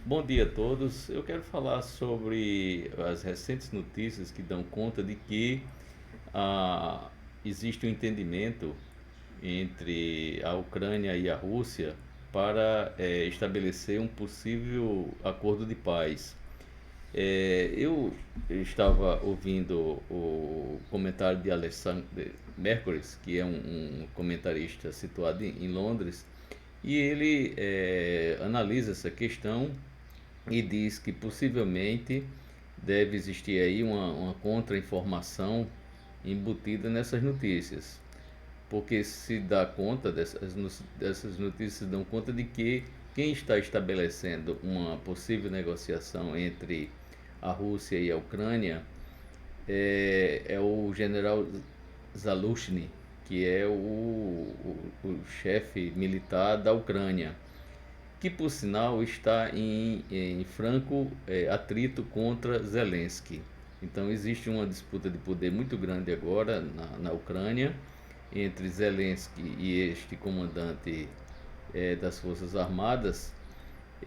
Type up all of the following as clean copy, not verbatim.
Bom dia a todos. Eu quero falar sobre as recentes notícias que dão conta de que ah, existe um entendimento entre a Ucrânia e a Rússia para estabelecer um possível acordo de paz. Eu estava ouvindo o comentário de Alexander Mercury, que é um comentarista situado em Londres, e ele analisa essa questão e diz que possivelmente deve existir aí uma contra-informação embutida nessas notícias, porque se dá conta dessas notícias dão conta de que quem está estabelecendo uma possível negociação entre a Rússia e a Ucrânia é o general Zaluzhny, que é o chefe militar da Ucrânia, que por sinal está em franco atrito contra Zelensky. Então existe uma disputa de poder muito grande agora na Ucrânia entre Zelensky e este comandante das Forças Armadas,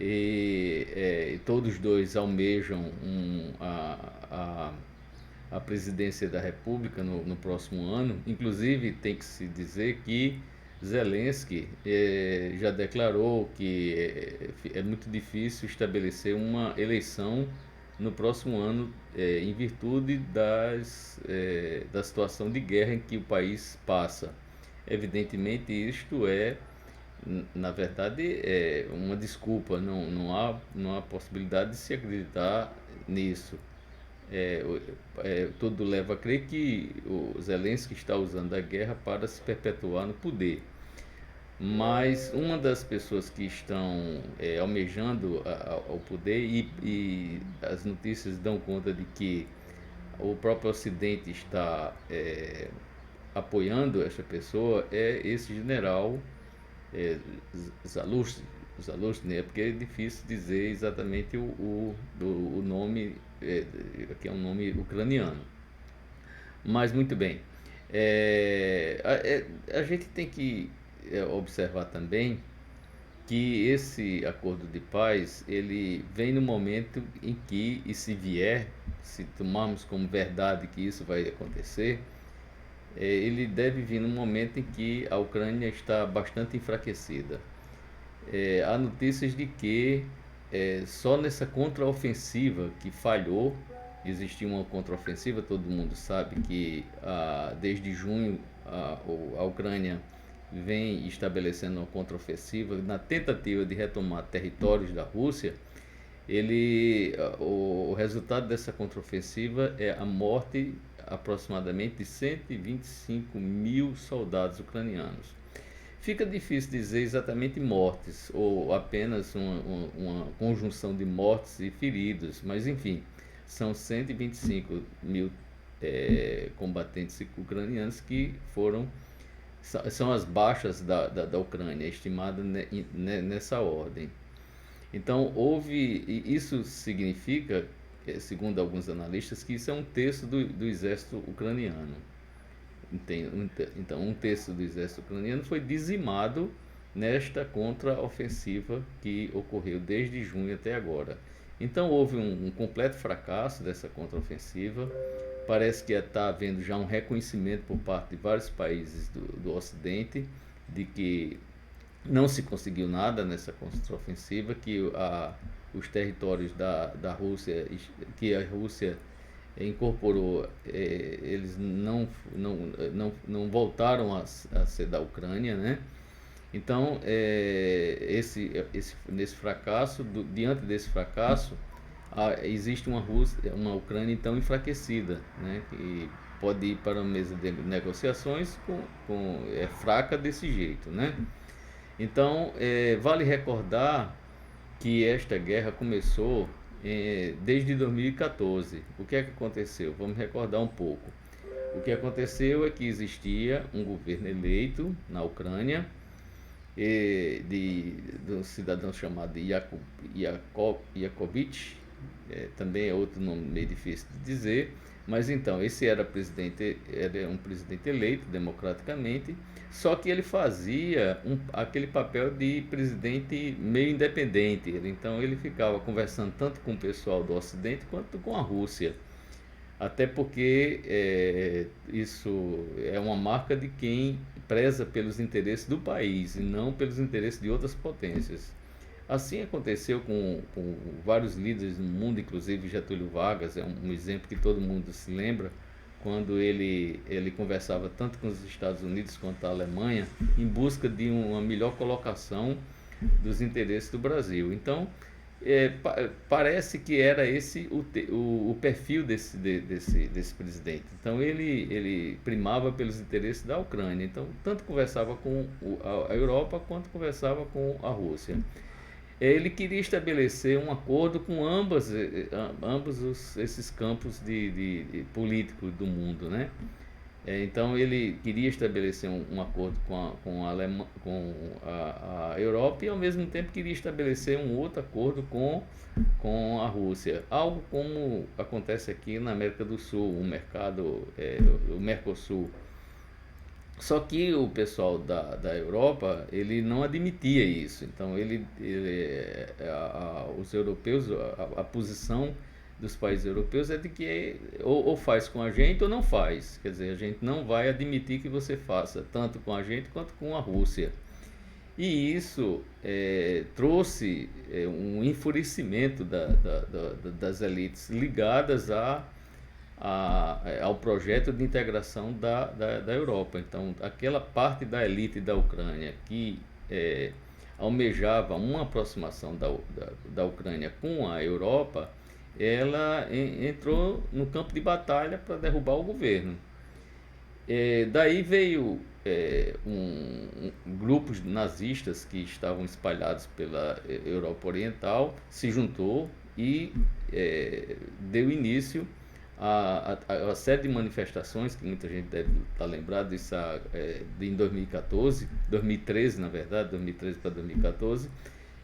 e todos dois almejam a presidência da República no próximo ano. Inclusive, tem que se dizer que Zelensky já declarou que é muito difícil estabelecer uma eleição no próximo ano, em virtude da situação de guerra em que o país passa. Evidentemente, isto na verdade, é uma desculpa, não há possibilidade de se acreditar nisso. É, Tudo leva a crer que o Zelensky está usando a guerra para se perpetuar no poder. Mas uma das pessoas que estão almejando ao poder, e as notícias dão conta de que o próprio Ocidente está apoiando essa pessoa, é esse general é, Zaluzhny. Zaluzhny, né? Porque é difícil dizer exatamente o nome, que é um nome ucraniano. Mas muito bem. A gente tem que observar também que esse acordo de paz ele vem no momento em que, e se vier, se tomarmos como verdade que isso vai acontecer, ele deve vir no momento em que a Ucrânia está bastante enfraquecida. Há notícias de que só nessa contraofensiva que falhou, existia uma contraofensiva, todo mundo sabe que desde junho a Ucrânia vem estabelecendo uma contraofensiva na tentativa de retomar territórios da Rússia. O resultado dessa contraofensiva é a morte aproximadamente de 125 mil soldados ucranianos. Fica difícil dizer exatamente mortes ou apenas uma conjunção de mortes e feridos, mas enfim, são 125 mil combatentes ucranianos que são as baixas da Ucrânia, estimada nessa ordem. Então, isso significa, segundo alguns analistas, que isso é um terço do exército ucraniano. Então, um terço do exército ucraniano foi dizimado nesta contraofensiva que ocorreu desde junho até agora. Então, houve um completo fracasso dessa contraofensiva. Parece que está havendo já um reconhecimento por parte de vários países do Ocidente de que não se conseguiu nada nessa contraofensiva, que os territórios da Rússia, que a Rússia incorporou, eles não voltaram a ser da Ucrânia, né? Então, nesse fracasso, diante desse fracasso, existe uma Ucrânia então enfraquecida, né? Que pode ir para uma mesa de negociações fraca desse jeito, né? Então, vale recordar que esta guerra começou desde 2014. O que é que aconteceu? Vamos recordar um pouco. O que aconteceu é que existia um governo eleito na Ucrânia, de um cidadão chamado Yakovitch, também é outro nome meio difícil de dizer, mas então, esse era um presidente eleito democraticamente, só que ele fazia aquele papel de presidente meio independente. Então ele ficava conversando tanto com o pessoal do Ocidente quanto com a Rússia. Até porque isso é uma marca de quem preza pelos interesses do país e não pelos interesses de outras potências. Assim aconteceu com vários líderes no mundo, inclusive Getúlio Vargas, é um exemplo que todo mundo se lembra, quando ele conversava tanto com os Estados Unidos quanto a Alemanha, em busca de uma melhor colocação dos interesses do Brasil. Então, parece que era esse o perfil desse presidente. Então, ele primava pelos interesses da Ucrânia. Então, tanto conversava com a Europa quanto conversava com a Rússia. Ele queria estabelecer um acordo com ambos esses campos de políticos do mundo, né? Então ele queria estabelecer um acordo com a Europa e ao mesmo tempo queria estabelecer um outro acordo com a Rússia. Algo como acontece aqui na América do Sul, o Mercosul. Só que o pessoal da Europa, ele não admitia isso. Então, os europeus, a posição dos países europeus é de que ou faz com a gente ou não faz. Quer dizer, a gente não vai admitir que você faça, tanto com a gente quanto com a Rússia. E isso trouxe um enfurecimento das elites ligadas ao projeto de integração da Europa. Então, aquela parte da elite da Ucrânia que almejava uma aproximação da Ucrânia com a Europa, ela entrou no campo de batalha para derrubar o governo. Daí veio grupos nazistas que estavam espalhados pela Europa Oriental, se juntou e deu início a série de manifestações que muita gente deve estar lembrado disso em 2014, 2013 na verdade, 2013 para 2014,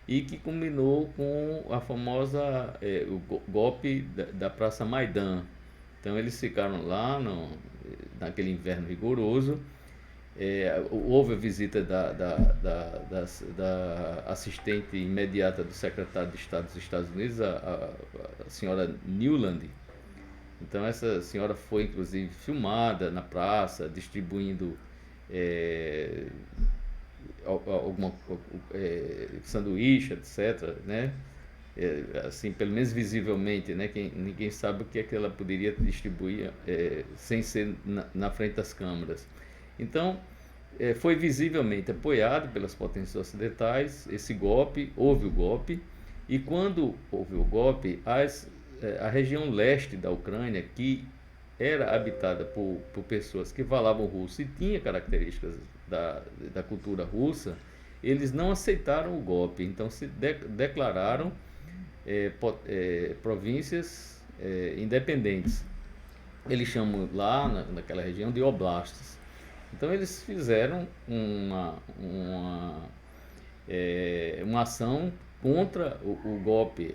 e que culminou com a famosa o golpe da Praça Maidan. Então eles ficaram lá naquele inverno rigoroso. Houve a visita da assistente imediata do secretário de Estado dos Estados Unidos, a senhora Newland. Então essa senhora foi inclusive filmada na praça, distribuindo alguma sanduíche, etc., né? Assim, pelo menos visivelmente, né? Ninguém sabe o que é que ela poderia distribuir sem ser na frente das câmeras. Então, foi visivelmente apoiado pelas potências ocidentais esse golpe, houve o golpe, e quando houve o golpe, a região leste da Ucrânia, que era habitada por pessoas que falavam russo e tinha características da cultura russa, eles não aceitaram o golpe, então se declararam províncias independentes. Eles chamam lá naquela região de oblastos. Então eles fizeram uma ação contra o golpe,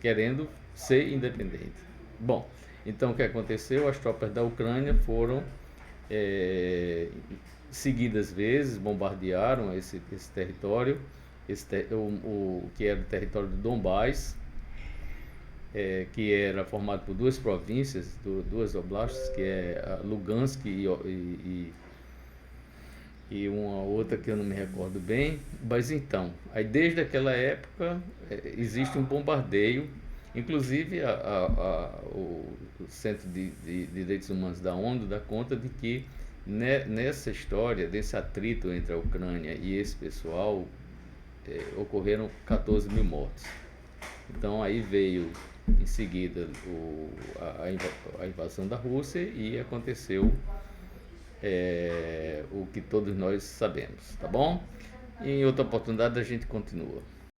querendo ser independente. Bom, então o que aconteceu? As tropas da Ucrânia foram seguidas vezes, bombardearam esse território, que era o território do Donbás, que era formado por duas províncias, duas oblastos, que é Lugansk e uma outra que eu não me recordo bem. Mas então, aí desde aquela época existe um bombardeio, inclusive o Centro de Direitos Humanos da ONU dá conta de que nessa história, desse atrito entre a Ucrânia e esse pessoal, ocorreram 14 mil mortos. Então aí veio em seguida a invasão da Rússia e aconteceu o que todos nós sabemos, tá bom? E em outra oportunidade a gente continua.